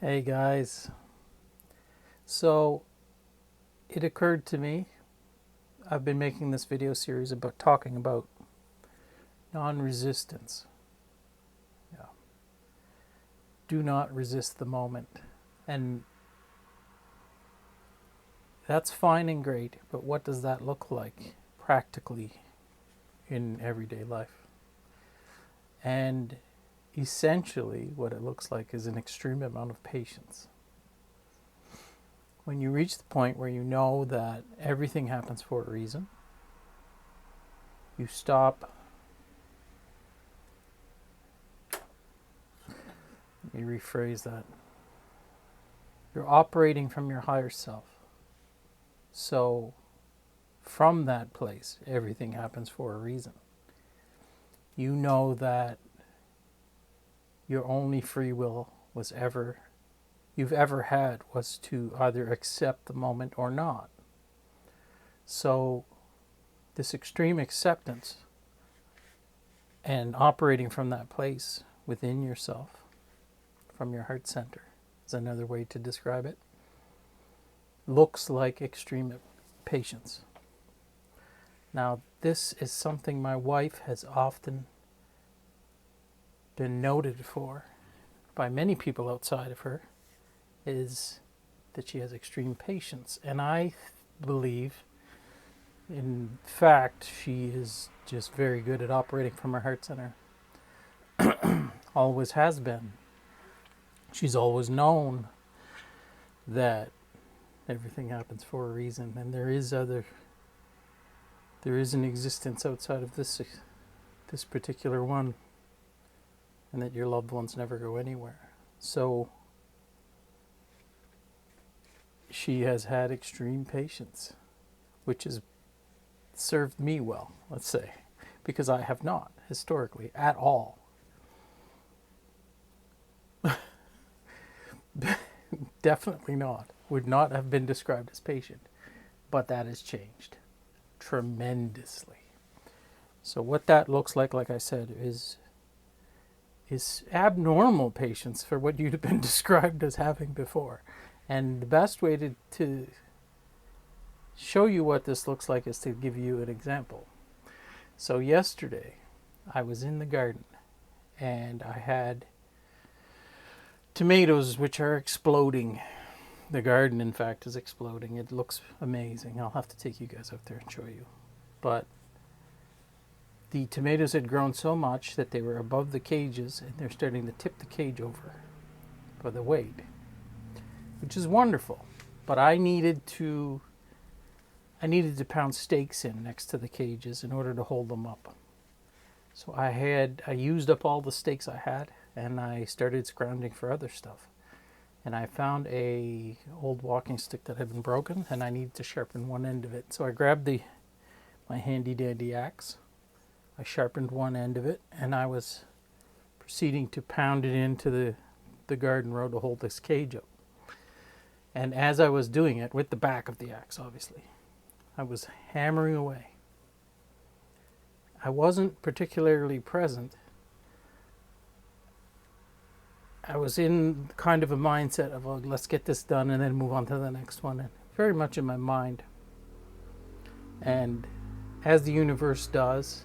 Hey guys, so it occurred to me, I've been making this video series about talking about non-resistance. Yeah. Do not resist the moment. And that's fine and great, but what does that look like practically in everyday life? And essentially what it looks like is an extreme amount of patience. When you reach the point where you know that everything happens for a reason, you stop. Let me rephrase that. You're operating from your higher self. So, from that place, everything happens for a reason. You know that your only free will you've ever had was to either accept the moment or not. So, this extreme acceptance and operating from that place within yourself, from your heart center, is another way to describe it, looks like extreme patience. Now, this is something my wife has often been noted for by many people outside of her, is that she has extreme patience. And I believe, in fact, she is just very good at operating from her heart center. Always has been. She's always known that everything happens for a reason, and there is an existence outside of this particular one, and that your loved ones never go anywhere. So she has had extreme patience, which has served me well, let's say, because I have not historically at all. Definitely not. Would not have been described as patient, but that has changed tremendously. So what that looks like I said, is abnormal patience for what you'd have been described as having before. And the best way to show you what this looks like is to give you an example. So yesterday, I was in the garden, and I had tomatoes which are exploding. The garden, in fact, is exploding. It looks amazing. I'll have to take you guys out there and show you. But the tomatoes had grown so much that they were above the cages, and they're starting to tip the cage over for the weight, which is wonderful. But I needed to pound stakes in next to the cages in order to hold them up. So I used up all the stakes I had, and I started scrounging for other stuff. And I found a old walking stick that had been broken, and I needed to sharpen one end of it. So I grabbed my handy dandy axe. I sharpened one end of it, and I was proceeding to pound it into the garden row to hold this cage up. And as I was doing it, with the back of the axe, obviously, I was hammering away. I wasn't particularly present. I was in kind of a mindset of, well, let's get this done and then move on to the next one. And very much in my mind. And as the universe does,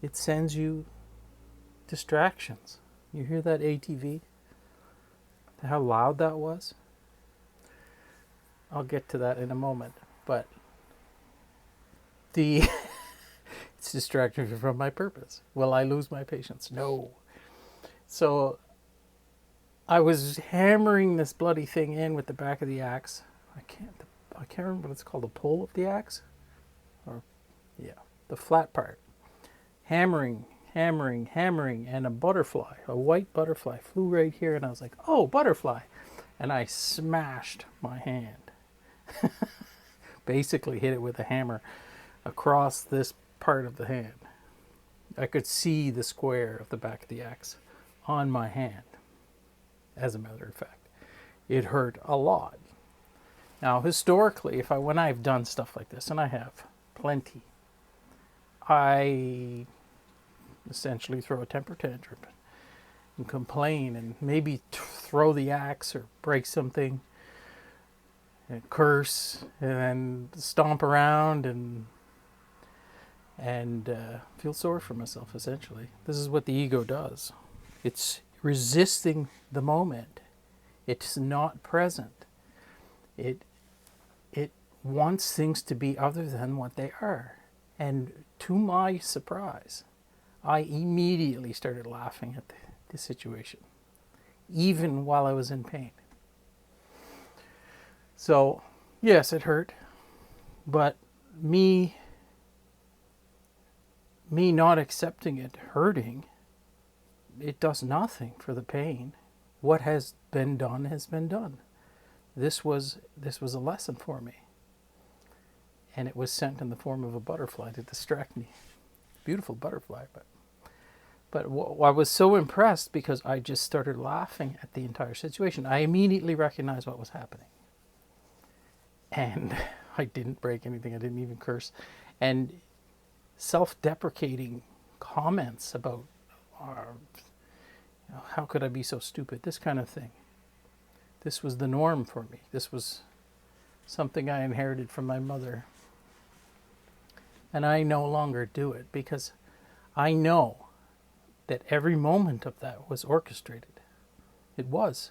it sends you distractions. You hear that ATV? How loud that was? I'll get to that in a moment. But it's distracting me from my purpose. Will I lose my patience? No. So I was hammering this bloody thing in with the back of the axe. I can't remember what it's called, the pole of the axe? Or, yeah, the flat part. Hammering, and a white butterfly flew right here, and I was like, oh, butterfly. And I smashed my hand. Basically hit it with a hammer across this part of the hand. I could see the square of the back of the axe on my hand, as a matter of fact. It hurt a lot. Now, historically, when I've done stuff like this, and I have plenty, I essentially throw a temper tantrum. and complain and maybe throw the axe or break something and curse and then stomp around and feel sorry for myself, essentially. This is what the ego does. It's resisting the moment. It's not present. It wants things to be other than what they are. And to my surprise, I immediately started laughing at the situation, even while I was in pain. So, yes, it hurt, but me not accepting it hurting, it does nothing for the pain. What has been done has been done. This was a lesson for me. And it was sent in the form of a butterfly to distract me. Beautiful butterfly, but I was so impressed because I just started laughing at the entire situation. I immediately recognized what was happening. And I didn't break anything. I didn't even curse. And self-deprecating comments about, how could I be so stupid? This kind of thing. This was the norm for me. This was something I inherited from my mother. And I no longer do it because I know that every moment of that was orchestrated. It was.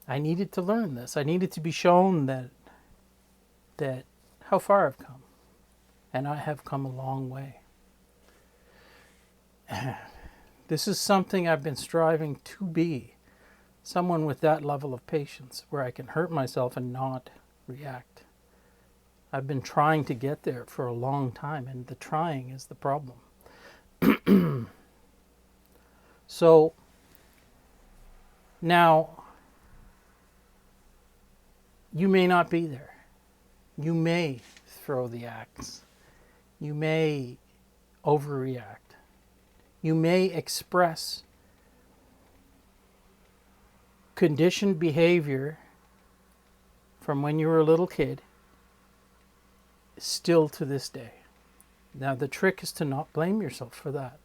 I needed to learn this. I needed to be shown that how far I've come. And I have come a long way. This is something I've been striving to be. Someone with that level of patience where I can hurt myself and not react. I've been trying to get there for a long time, and the trying is the problem. So, now, you may not be there. You may throw the axe. You may overreact. You may express conditioned behavior from when you were a little kid still to this day. Now, the trick is to not blame yourself for that.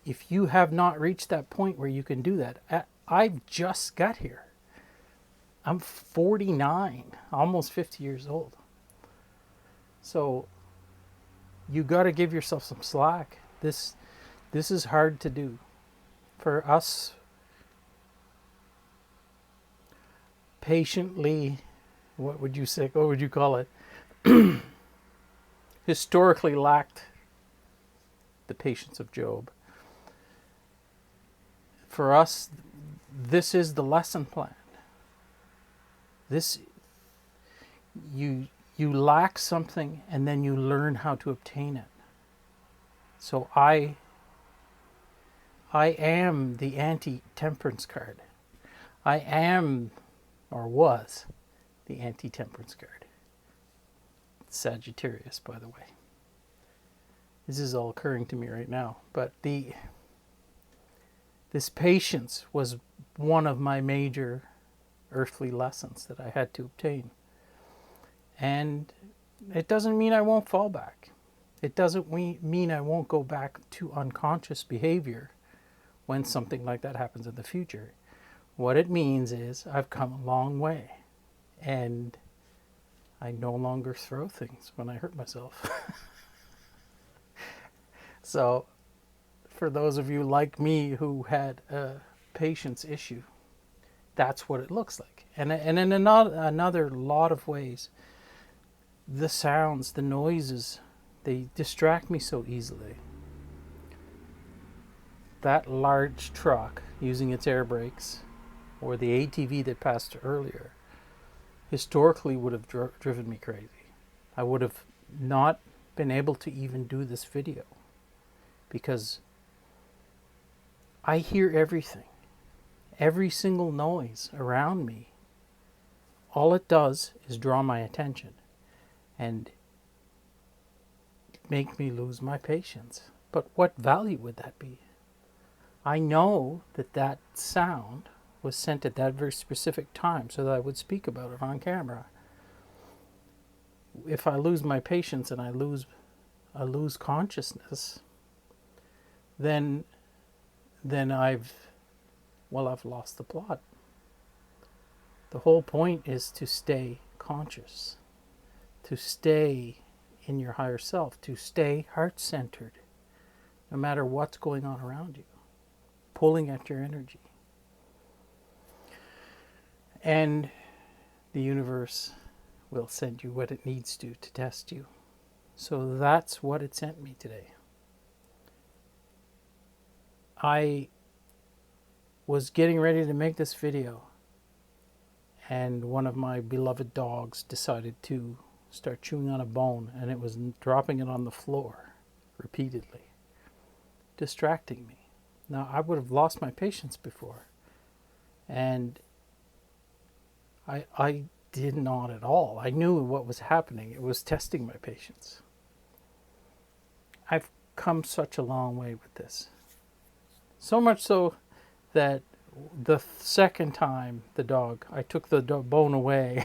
If you have not reached that point where you can do that, I've just got here. I'm 49, almost 50 years old. So you got to give yourself some slack. This is hard to do. For us, patiently, what would you say? What would you call it? Historically lacked the patience of Job. For us, this is the lesson plan. You lack something and then you learn how to obtain it. So I am the anti-temperance card. I am, or was, the anti-temperance card. Sagittarius, by the way. This is all occurring to me right now. But this patience was one of my major earthly lessons that I had to obtain. And it doesn't mean I won't fall back. It doesn't mean I won't go back to unconscious behavior when something like that happens in the future. What it means is I've come a long way. And I no longer throw things when I hurt myself. So, for those of you like me who had a patience issue, that's what it looks like. And in another lot of ways, the sounds, the noises, they distract me so easily. That large truck using its air brakes, or the ATV that passed earlier, historically would have driven me crazy. I would have not been able to even do this video because I hear everything. Every single noise around me, all it does is draw my attention and make me lose my patience. But what value would that be? I know that sound was sent at that very specific time so that I would speak about it on camera. If I lose my patience and I lose consciousness, then then I've lost the plot. The whole point is to stay conscious, to stay in your higher self, to stay heart-centered, no matter what's going on around you, pulling at your energy. And the universe will send you what it needs to test you. So that's what it sent me today. I was getting ready to make this video, and one of my beloved dogs decided to start chewing on a bone, and it was dropping it on the floor repeatedly, distracting me. Now, I would have lost my patience before, and I did not at all. I knew what was happening. It was testing my patience. I've come such a long way with this. So much so that the second time I took the bone away,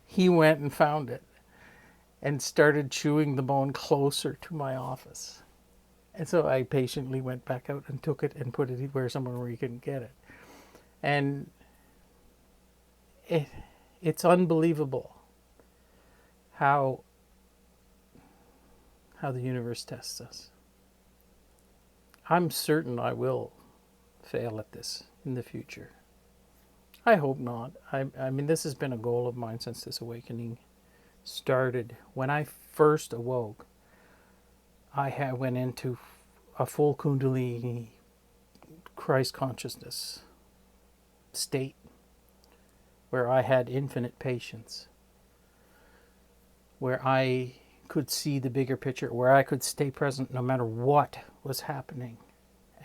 he went and found it and started chewing the bone closer to my office. And so I patiently went back out and took it and put it somewhere where he couldn't get it. And it's unbelievable how the universe tests us. I'm certain I will fail at this in the future. I hope not. I mean, this has been a goal of mine since this awakening started. When I first awoke, I went into a full Kundalini Christ consciousness state where I had infinite patience, where I could see the bigger picture, where I could stay present no matter what was happening.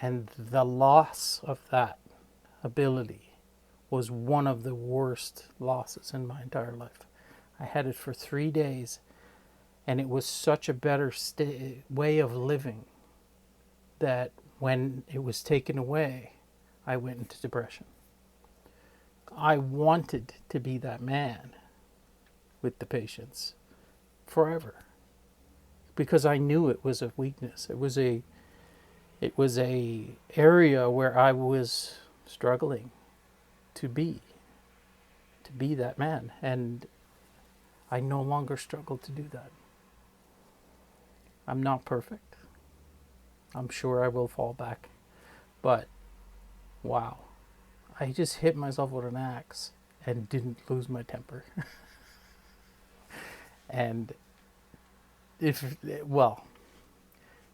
And the loss of that ability was one of the worst losses in my entire life. I had it for 3 days, and it was such a better way of living that when it was taken away, I went into depression. I wanted to be that man with the patience forever, because I knew it was a weakness. It was a area where I was struggling to be that man, and I no longer struggle to do that. I'm not perfect. I'm sure I will fall back, but wow, I just hit myself with an axe and didn't lose my temper. And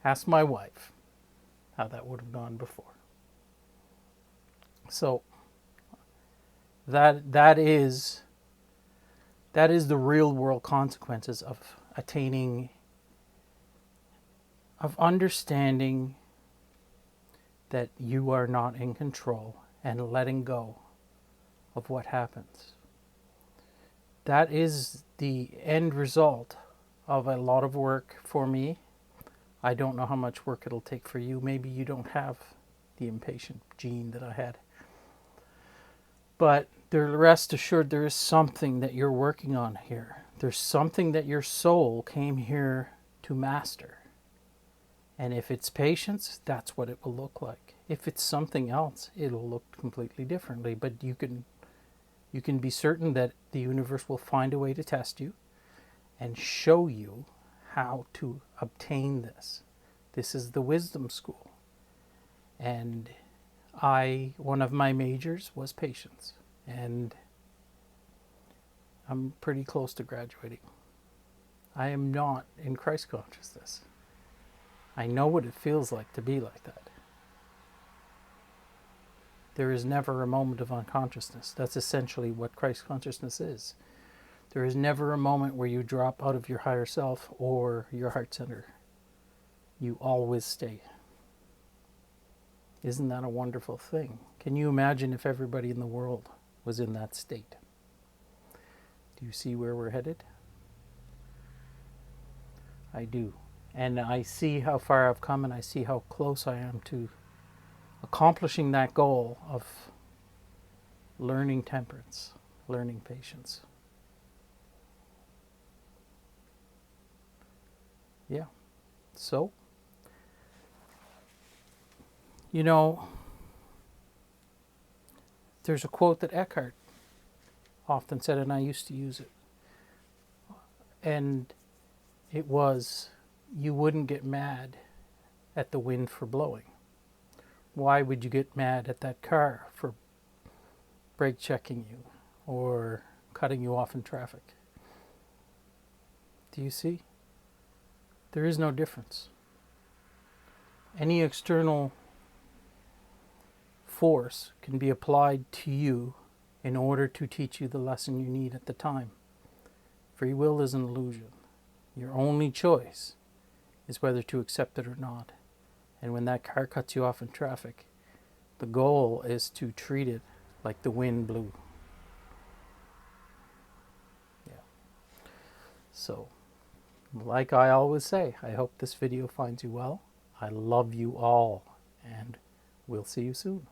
ask my wife how that would have gone before. So that is the real world consequences of understanding that you are not in control and letting go of what happens. That is the end result of a lot of work for me. I don't know how much work it'll take for you. Maybe you don't have the impatient gene that I had. But rest assured, there is something that you're working on here. There's something that your soul came here to master. And if it's patience, that's what it will look like. If it's something else, it'll look completely differently. But you can be certain that the universe will find a way to test you and show you how to obtain this. This is the wisdom school. And one of my majors was patience. And I'm pretty close to graduating. I am not in Christ consciousness. I know what it feels like to be like that. There is never a moment of unconsciousness. That's essentially what Christ consciousness is. There is never a moment where you drop out of your higher self or your heart center. You always stay. Isn't that a wonderful thing? Can you imagine if everybody in the world was in that state? Do you see where we're headed? I do. And I see how far I've come, and I see how close I am to accomplishing that goal of learning temperance, learning patience. Yeah. So, You know, there's a quote that Eckhart often said, and I used to use it. And it was, you wouldn't get mad at the wind for blowing. Why would you get mad at that car for brake checking you or cutting you off in traffic? Do you see? There is no difference. Any external force can be applied to you in order to teach you the lesson you need at the time. Free will is an illusion. Your only choice is whether to accept it or not. And when that car cuts you off in traffic, the goal is to treat it like the wind blew. Yeah. So, like I always say, I hope this video finds you well. I love you all, and we'll see you soon.